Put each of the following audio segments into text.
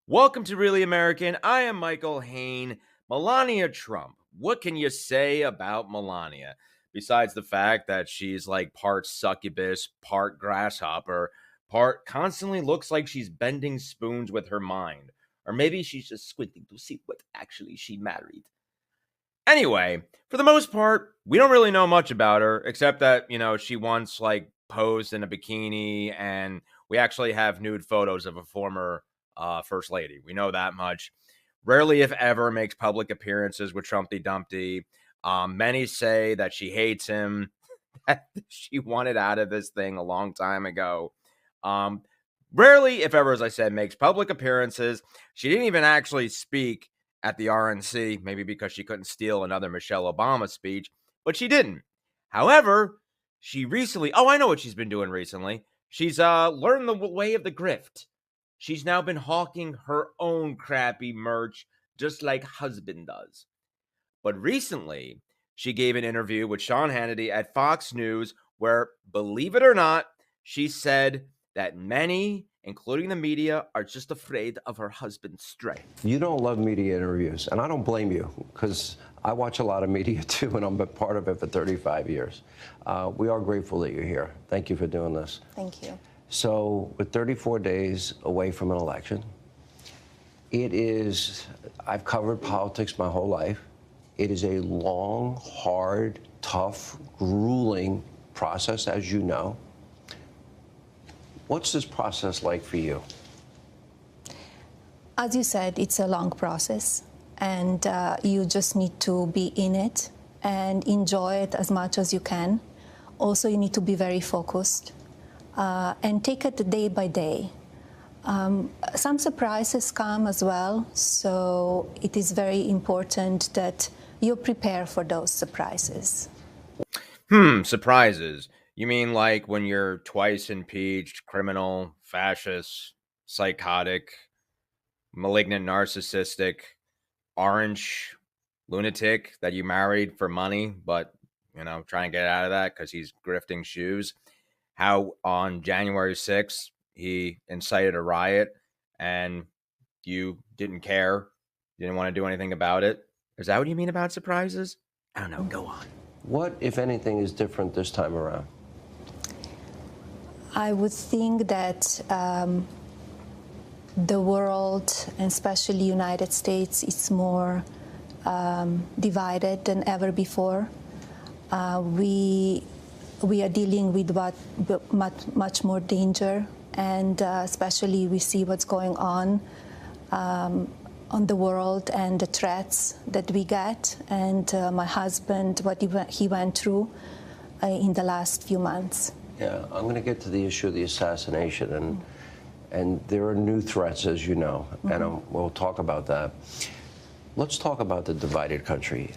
Welcome to Really American. I am Michael Hayne. Melania Trump. What can you say about Melania? Besides the fact that she's like part succubus, part grasshopper, part constantly looks like she's bending spoons with her mind. Or maybe she's just squinting to see what actually she married. Anyway, for the most part, we don't really know much about her, except that, she once like posed in a bikini, and we actually have nude photos of a former first lady. We know that much. Rarely, if ever, makes public appearances with Trumpy Dumpty. Many say that she hates him, that she wanted out of this thing a long time ago. Um, Rarely, if ever, as I said, makes public appearances. She didn't even actually speak at the RNC, maybe because she couldn't steal another Michelle Obama speech, but she didn't. However, she recently, I know what she's been doing recently. She's learned the way of the grift. She's now been hawking her own crappy merch, just like husband does. But recently, she gave an interview with Sean Hannity at Fox News where, believe it or not, she said that many, including the media, are just afraid of her husband's strength. You don't love media interviews, and I don't blame you, because I watch a lot of media too, and I'm a part of it for 35 years. We are grateful that you're here. Thank you for doing this. Thank you. So, with 34 days away from an election, I've covered politics my whole life. It is a long, hard, tough, grueling process, as you know. What's this process like for you? As you said, it's a long process, and you just need to be in it and enjoy it as much as you can. Also, you need to be very focused and take it day by day. Some surprises come as well, so it is very important that you prepare for those surprises. Surprises. You mean like when you're twice impeached, criminal, fascist, psychotic, malignant, narcissistic, orange lunatic that you married for money, but, try and get out of that because he's grifting shoes? How on January 6th, he incited a riot and you didn't care, didn't want to do anything about it? Is that what you mean about surprises? I don't know. Go on. What, if anything, is different this time around? I would think that the world, and especially United States, is more divided than ever before. We are dealing with much more danger, and especially we see what's going on the world and the threats that we get, and my husband, what he went through in the last few months. Yeah, I'm going to get to the issue of the assassination, and there are new threats, as you know, and we'll talk about that. Let's talk about the divided country.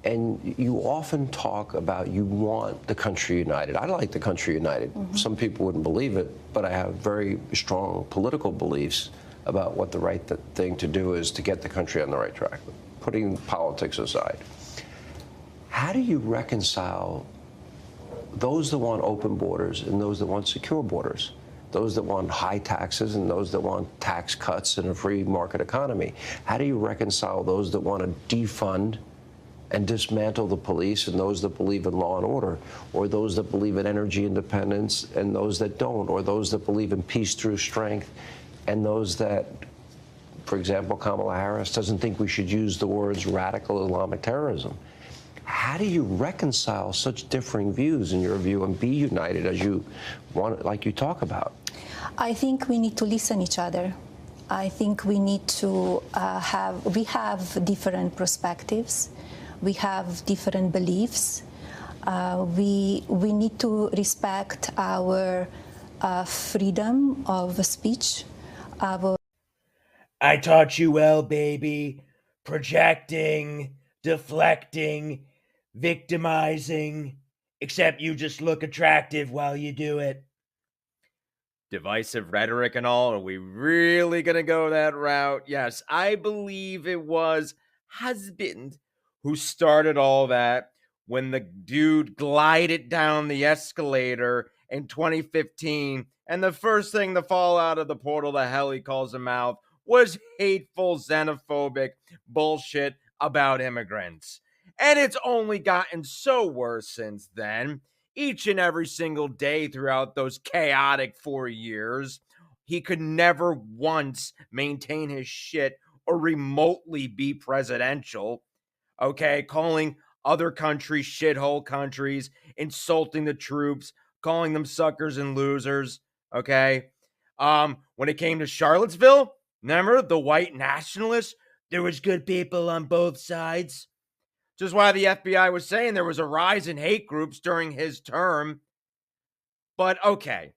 And you often talk about you want the country united. I like the country united. Some people wouldn't believe it, but I have very strong political beliefs about what the right thing to do is to get the country on the right track, putting politics aside. How do you reconcile those that want open borders and those that want secure borders, those that want high taxes and those that want tax cuts and a free market economy? How do you reconcile those that want to defund and dismantle the police and those that believe in law and order, or those that believe in energy independence and those that don't, or those that believe in peace through strength and those that, for example, Kamala Harris doesn't think we should use the words radical Islamic terrorism? How do you reconcile such differing views in your view and be united as you want, like you talk about? I think we need to listen each other. I think we need to we have different perspectives. We have different beliefs. We need to respect our freedom of speech. I taught you well, baby. Projecting, deflecting, victimizing, except you just look attractive while you do it. Divisive rhetoric and all. Are we really going to go that route? Yes, I believe it was husband who started all that when the dude glided down the escalator in 2015 And the first thing to fall out of the portal to hell he calls him out was hateful, xenophobic bullshit about immigrants. And it's only gotten so worse since then. Each and every single day throughout those chaotic 4 years, he could never once maintain his shit or remotely be presidential. Okay, calling other countries shithole countries, insulting the troops, calling them suckers and losers. Okay, when it came to Charlottesville, remember the white nationalists? There was good people on both sides. Just why the FBI was saying there was a rise in hate groups during his term. But okay,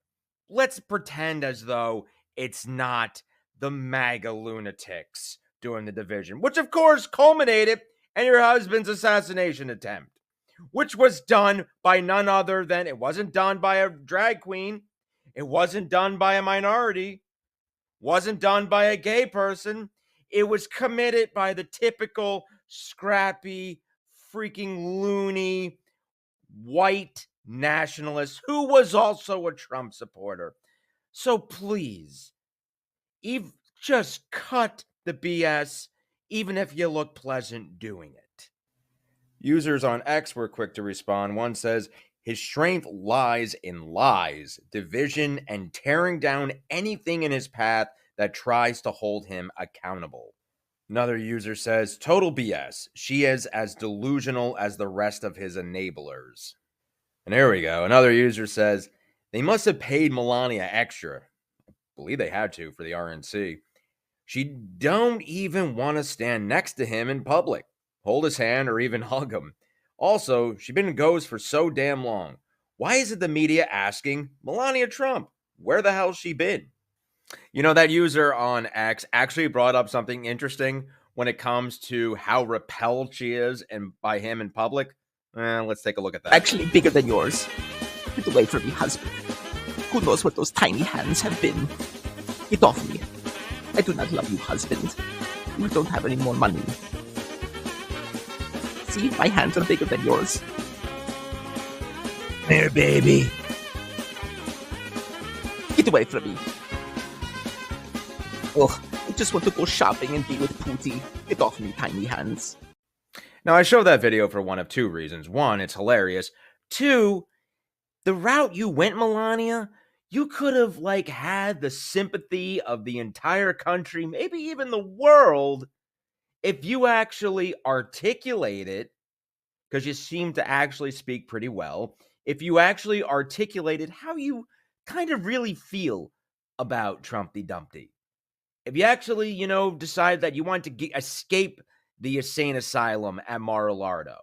let's pretend as though it's not the MAGA lunatics doing the division, which of course culminated in your husband's assassination attempt, which was done by none other than, it wasn't done by a drag queen, it wasn't done by a minority, wasn't done by a gay person. It was committed by the typical scrappy, freaking loony, white nationalist who was also a Trump supporter. So please, just cut the BS, even if you look pleasant doing it. Users on X were quick to respond. One says, his strength lies in lies, division, and tearing down anything in his path that tries to hold him accountable. Another user says, total BS. She is as delusional as the rest of his enablers. And here we go. Another user says, they must have paid Melania extra. I believe they had to for the RNC. She don't even want to stand next to him in public, hold his hand, or even hug him. Also, she's been in ghost for so damn long. Why isn't the media asking Melania Trump? Where the hell's she been? You know, that user on X actually brought up something interesting when it comes to how repelled she is by him in public. Let's take a look at that. Actually bigger than yours. Get away from me, husband. Who knows what those tiny hands have been? Get off me. I do not love you, husband. You don't have any more money. See, my hands are bigger than yours. There, baby. Get away from me. Ugh, I just want to go shopping and be with Pootie. Get off me, tiny hands. Now, I show that video for one of two reasons. One, it's hilarious. Two, the route you went, Melania, you could have, had the sympathy of the entire country, maybe even the world, if you actually articulated, because you seem to actually speak pretty well, if you actually articulated how you kind of really feel about Trumpty Dumpty. If you actually, decide that you want to escape the insane asylum at Mar-a-Lardo.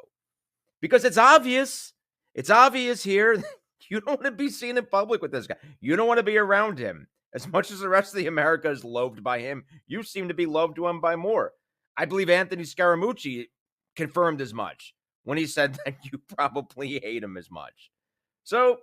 Because it's obvious here, you don't want to be seen in public with this guy. You don't want to be around him. As much as the rest of the America is loathed by him, you seem to be loved to him by more. I believe Anthony Scaramucci confirmed as much when he said that you probably hate him as much. So,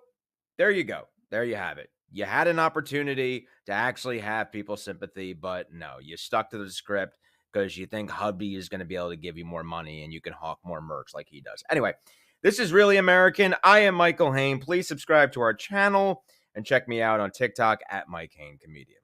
there you go. There you have it. You had an opportunity to actually have people's sympathy, but no, you stuck to the script because you think hubby is going to be able to give you more money and you can hawk more merch like he does. Anyway, this is Really American. I am Michael Hayne. Please subscribe to our channel and check me out on TikTok at Mike Hayne Comedian.